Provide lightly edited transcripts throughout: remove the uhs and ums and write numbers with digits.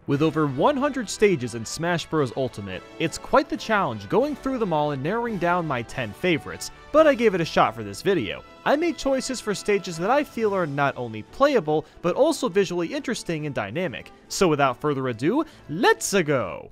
With over 100 stages in Smash Bros. Ultimate, it's quite the challenge going through them all and narrowing down my 10 favorites, but I gave it a shot for this video. I made choices for stages that I feel are not only playable, but also visually interesting and dynamic. So without further ado, let's go!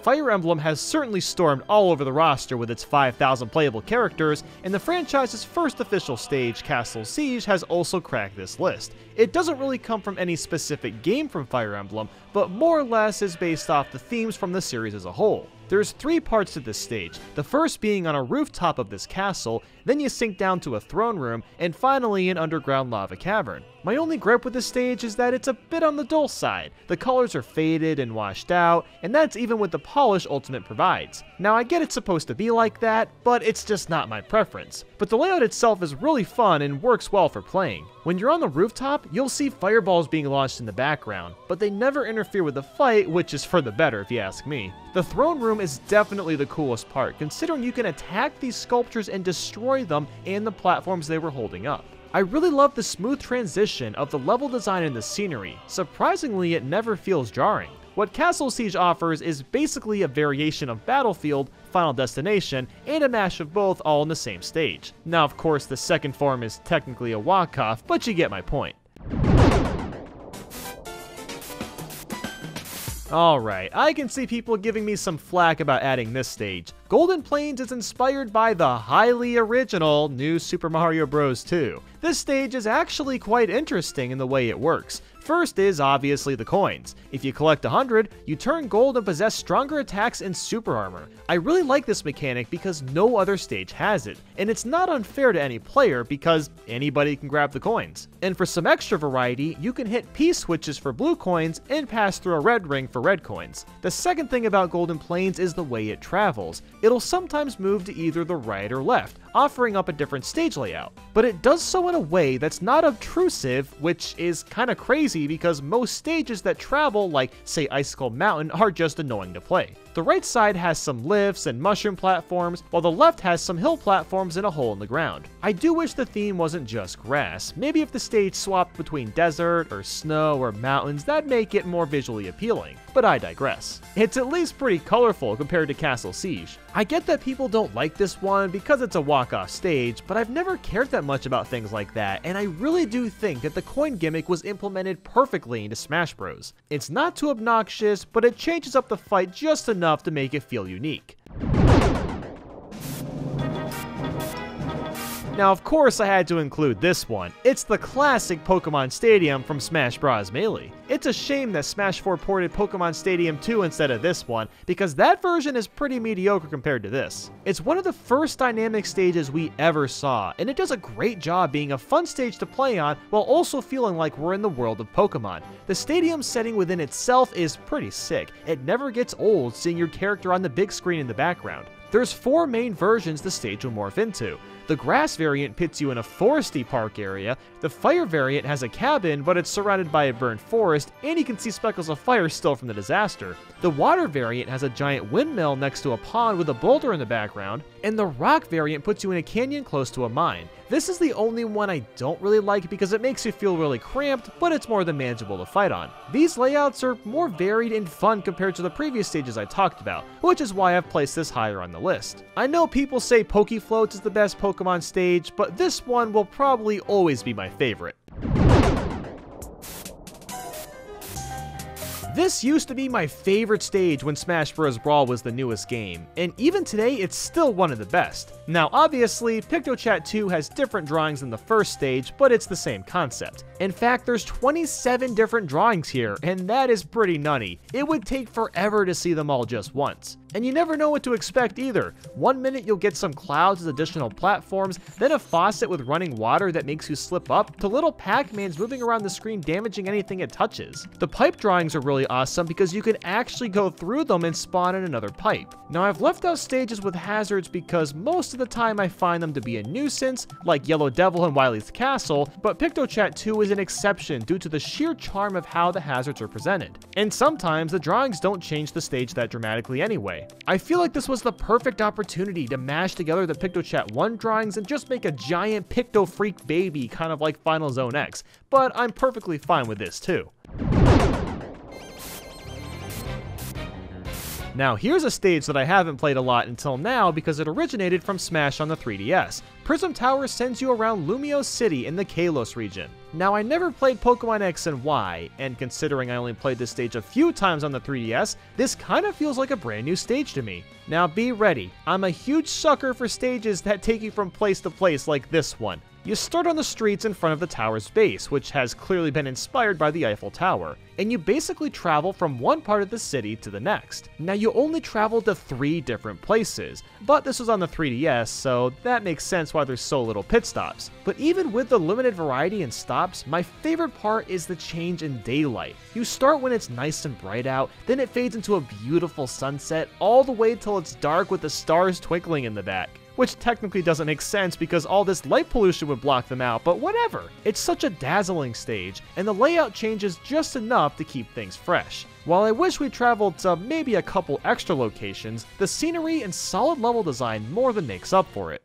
Fire Emblem has certainly stormed all over the roster with its 5,000 playable characters, and the franchise's first official stage, Castle Siege, has also cracked this list. It doesn't really come from any specific game from Fire Emblem, but more or less is based off the themes from the series as a whole. There's 3 parts to this stage, the first being on a rooftop of this castle, then you sink down to a throne room, and finally an underground lava cavern. My only gripe with this stage is that it's a bit on the dull side. The colors are faded and washed out, and that's even with the polish Ultimate provides. Now I get it's supposed to be like that, but it's just not my preference. But the layout itself is really fun and works well for playing. When you're on the rooftop, you'll see fireballs being launched in the background, but they never interfere with the fight, which is for the better if you ask me. The throne room is definitely the coolest part, considering you can attack these sculptures and destroy them and the platforms they were holding up. I really love the smooth transition of the level design and the scenery. Surprisingly, it never feels jarring. What Castle Siege offers is basically a variation of Battlefield, Final Destination, and a mash of both all in the same stage. Now, of course, the second form is technically a walk-off, but you get my point. Alright, I can see people giving me some flack about adding this stage. Golden Plains is inspired by the highly original New Super Mario Bros. 2. This stage is actually quite interesting in the way it works. First is obviously the coins. If you collect 100, you turn gold and possess stronger attacks and super armor. I really like this mechanic because no other stage has it, and it's not unfair to any player because anybody can grab the coins. And for some extra variety, you can hit P-switches for blue coins and pass through a red ring for red coins. The second thing about Golden Plains is the way it travels. It'll sometimes move to either the right or left, offering up a different stage layout. But it does so in a way that's not obtrusive, which is kinda crazy because most stages that travel, like say Icicle Mountain, are just annoying to play. The right side has some lifts and mushroom platforms, while the left has some hill platforms and a hole in the ground. I do wish the theme wasn't just grass. Maybe if the stage swapped between desert or snow or mountains, that'd make it more visually appealing. But I digress. It's at least pretty colorful compared to Castle Siege. I get that people don't like this one because it's a walk-off stage, but I've never cared that much about things like that, and I really do think that the coin gimmick was implemented perfectly into Smash Bros. It's not too obnoxious, but it changes up the fight just enough to make it feel unique. Now, of course, I had to include this one. It's the classic Pokemon Stadium from Smash Bros. Melee. It's a shame that Smash 4 ported Pokemon Stadium 2 instead of this one, because that version is pretty mediocre compared to this. It's one of the first dynamic stages we ever saw, and it does a great job being a fun stage to play on while also feeling like we're in the world of Pokemon. The stadium setting within itself is pretty sick. It never gets old seeing your character on the big screen in the background. There's 4 main versions the stage will morph into. The grass variant pits you in a foresty park area, the fire variant has a cabin, but it's surrounded by a burned forest, and you can see speckles of fire still from the disaster. The water variant has a giant windmill next to a pond with a boulder in the background, and the rock variant puts you in a canyon close to a mine. This is the only one I don't really like because it makes you feel really cramped, but it's more than manageable to fight on. These layouts are more varied and fun compared to the previous stages I talked about, which is why I've placed this higher on the list. I know people say Pokefloats is the best Pokemon stage, but this one will probably always be my favorite. This used to be my favorite stage when Smash Bros. Brawl was the newest game, and even today it's still one of the best. Now obviously, Pictochat 2 has different drawings than the first stage, but it's the same concept. In fact, there's 27 different drawings here, and that is pretty nutty. It would take forever to see them all just once. And you never know what to expect either. One minute you'll get some clouds as additional platforms, then a faucet with running water that makes you slip up, to little Pac-Mans moving around the screen damaging anything it touches. The pipe drawings are really awesome because you can actually go through them and spawn in another pipe. Now I've left out stages with hazards because most of the time I find them to be a nuisance, like Yellow Devil and Wily's Castle, but Pictochat 2 is an exception due to the sheer charm of how the hazards are presented. And sometimes the drawings don't change the stage that dramatically anyway. way. I feel like this was the perfect opportunity to mash together the Pictochat 1 drawings and just make a giant Picto Freak baby, kind of like Final Zone X, but I'm perfectly fine with this too. Now here's a stage that I haven't played a lot until now because it originated from Smash on the 3DS. Prism Tower sends you around Lumio City in the Kalos region. Now I never played Pokemon X and Y, and considering I only played this stage a few times on the 3DS, this kind of feels like a brand new stage to me. Now be ready, I'm a huge sucker for stages that take you from place to place like this one. You start on the streets in front of the tower's base, which has clearly been inspired by the Eiffel Tower, and you basically travel from one part of the city to the next. Now you only travel to 3 different places, but this was on the 3DS, so that makes sense why there's so little pit stops. But even with the limited variety in stops, my favorite part is the change in daylight. You start when it's nice and bright out, then it fades into a beautiful sunset, all the way till it's dark with the stars twinkling in the back. Which technically doesn't make sense because all this light pollution would block them out, but whatever. It's such a dazzling stage, and the layout changes just enough to keep things fresh. While I wish we traveled to maybe a couple extra locations, the scenery and solid level design more than makes up for it.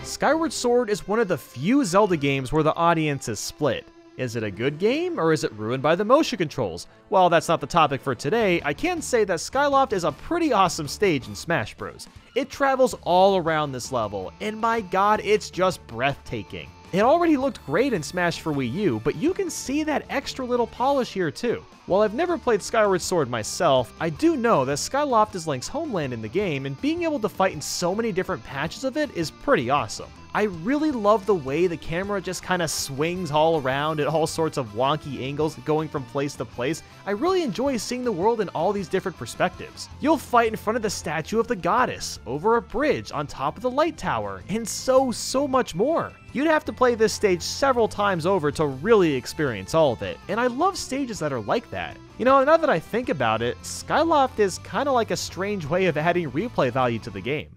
Skyward Sword is one of the few Zelda games where the audience is split. Is it a good game, or is it ruined by the motion controls? While that's not the topic for today, I can say that Skyloft is a pretty awesome stage in Smash Bros. It travels all around this level, and my god, it's just breathtaking. It already looked great in Smash for Wii U, but you can see that extra little polish here too. While I've never played Skyward Sword myself, I do know that Skyloft is Link's homeland in the game, and being able to fight in so many different patches of it is pretty awesome. I really love the way the camera just kind of swings all around at all sorts of wonky angles going from place to place. I really enjoy seeing the world in all these different perspectives. You'll fight in front of the statue of the goddess, over a bridge, on top of the light tower, and so much more. You'd have to play this stage several times over to really experience all of it, and I love stages that are like that. You know, now that I think about it, Skyloft is kind of like a strange way of adding replay value to the game.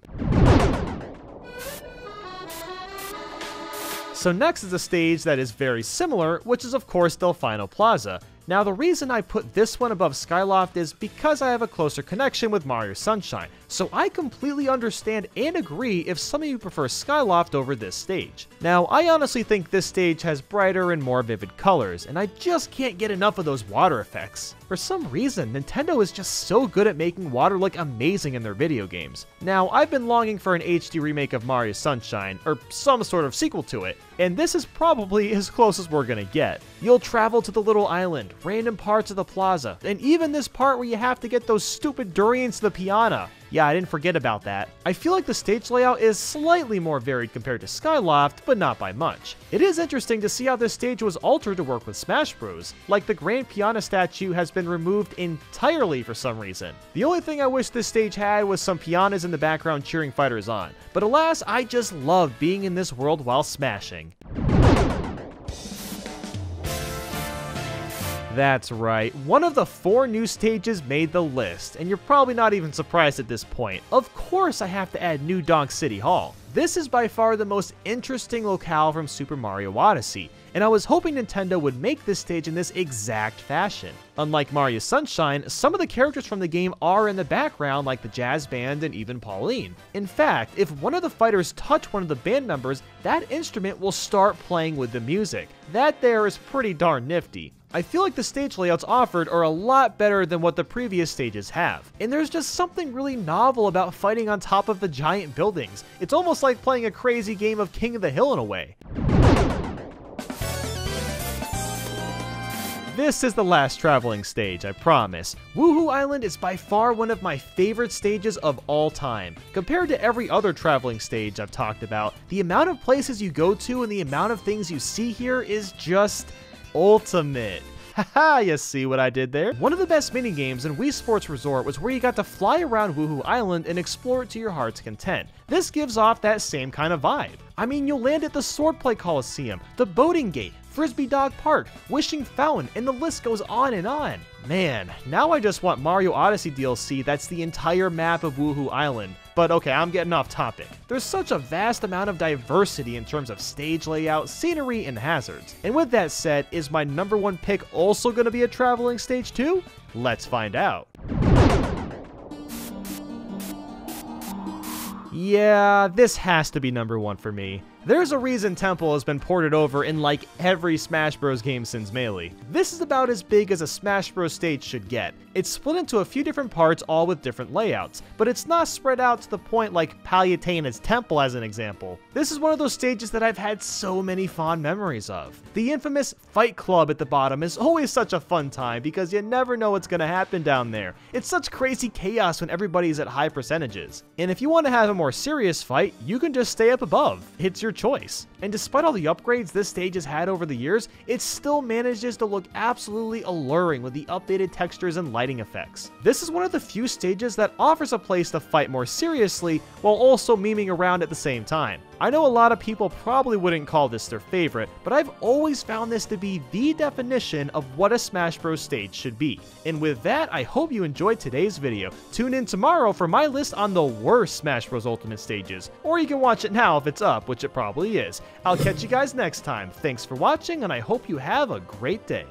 So next is a stage that is very similar, which is of course Delfino Plaza. Now the reason I put this one above Skyloft is because I have a closer connection with Mario Sunshine, so I completely understand and agree if some of you prefer Skyloft over this stage. Now I honestly think this stage has brighter and more vivid colors, and I just can't get enough of those water effects. For some reason, Nintendo is just so good at making water look amazing in their video games. Now I've been longing for an HD remake of Mario Sunshine, or some sort of sequel to it, and this is probably as close as we're gonna get. You'll travel to the little island, random parts of the plaza, and even this part where you have to get those stupid durians to the piano. Yeah, I didn't forget about that. I feel like the stage layout is slightly more varied compared to Skyloft, but not by much. It is interesting to see how this stage was altered to work with Smash Bros. Like the Grand Piano statue has been removed entirely for some reason. The only thing I wish this stage had was some pianos in the background cheering fighters on. But alas, I just love being in this world while smashing. That's right, one of the 4 new stages made the list, and you're probably not even surprised at this point. Of course I have to add New Donk City Hall. This is by far the most interesting locale from Super Mario Odyssey, and I was hoping Nintendo would make this stage in this exact fashion. Unlike Mario Sunshine, some of the characters from the game are in the background like the jazz band and even Pauline. In fact, if one of the fighters touch one of the band members, that instrument will start playing with the music. That there is pretty darn nifty. I feel like the stage layouts offered are a lot better than what the previous stages have, and there's just something really novel about fighting on top of the giant buildings. It's almost like playing a crazy game of King of the Hill in a way. This is the last traveling stage, I promise. Woohoo Island is by far one of my favorite stages of all time. Compared to every other traveling stage I've talked about, the amount of places you go to and the amount of things you see here is just ultimate. Haha, you see what I did there? One of the best minigames in Wii Sports Resort was where you got to fly around Woohoo Island and explore it to your heart's content. This gives off that same kind of vibe. I mean, you'll land at the Swordplay Coliseum, the Boating Gate, Frisbee Dog Park, Wishing Fountain, and the list goes on and on. Man, now I just want Mario Odyssey DLC that's the entire map of Woohoo Island. But okay, I'm getting off topic. There's such a vast amount of diversity in terms of stage layout, scenery, and hazards. And with that said, is my number one pick also going to be a traveling stage too? Let's find out. Yeah, this has to be number one for me. There's a reason Temple has been ported over in like every Smash Bros game since Melee. This is about as big as a Smash Bros stage should get. It's split into a few different parts, all with different layouts, but it's not spread out to the point like Palutena's Temple as an example. This is one of those stages that I've had so many fond memories of. The infamous Fight Club at the bottom is always such a fun time because you never know what's gonna happen down there. It's such crazy chaos when everybody's at high percentages. And if you want to have a more serious fight, you can just stay up above. It's your choice. And despite all the upgrades this stage has had over the years, it still manages to look absolutely alluring with the updated textures and lighting effects. This is one of the few stages that offers a place to fight more seriously while also memeing around at the same time. I know a lot of people probably wouldn't call this their favorite, but I've always found this to be the definition of what a Smash Bros stage should be. And with that, I hope you enjoyed today's video. Tune in tomorrow for my list on the worst Smash Bros Ultimate stages, or you can watch it now if it's up, which it probably is. I'll catch you guys next time. Thanks for watching, and I hope you have a great day.